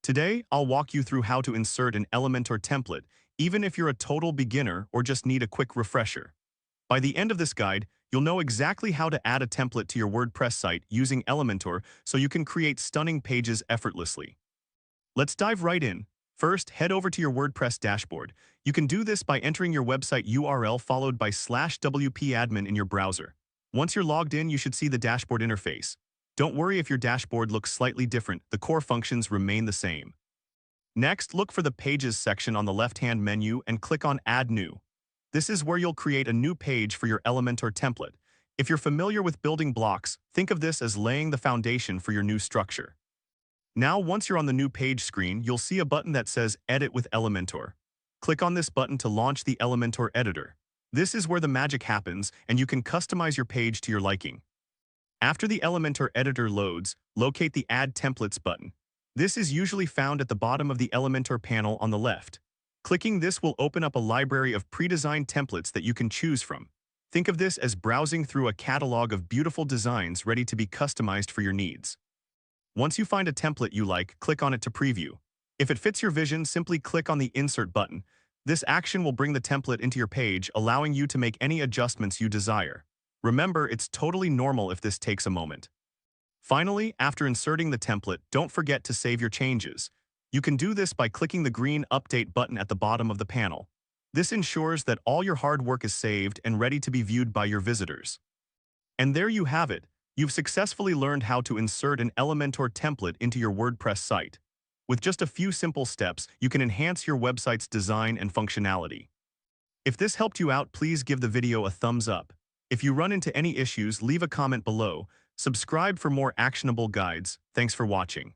Today, I'll walk you through how to insert an Elementor template, even if you're a total beginner or just need a quick refresher. By the end of this guide, you'll know exactly how to add a template to your WordPress site using Elementor so you can create stunning pages effortlessly. Let's dive right in. First, head over to your WordPress dashboard. You can do this by entering your website URL followed by /wp-admin in your browser. Once you're logged in, you should see the dashboard interface. Don't worry if your dashboard looks slightly different, the core functions remain the same. Next, look for the Pages section on the left-hand menu and click on Add New. This is where you'll create a new page for your Elementor template. If you're familiar with building blocks, think of this as laying the foundation for your new structure. Now, once you're on the new page screen, you'll see a button that says Edit with Elementor. Click on this button to launch the Elementor editor. This is where the magic happens, and you can customize your page to your liking. After the Elementor editor loads, locate the Add Templates button. This is usually found at the bottom of the Elementor panel on the left. Clicking this will open up a library of pre-designed templates that you can choose from. Think of this as browsing through a catalog of beautiful designs ready to be customized for your needs. Once you find a template you like, click on it to preview. If it fits your vision, simply click on the Insert button. This action will bring the template into your page, allowing you to make any adjustments you desire. Remember, it's totally normal if this takes a moment. Finally, after inserting the template, don't forget to save your changes. You can do this by clicking the green Update button at the bottom of the panel. This ensures that all your hard work is saved and ready to be viewed by your visitors. And there you have it. You've successfully learned how to insert an Elementor template into your WordPress site. With just a few simple steps, you can enhance your website's design and functionality. If this helped you out, please give the video a thumbs up. If you run into any issues, leave a comment below. Subscribe for more actionable guides. Thanks for watching.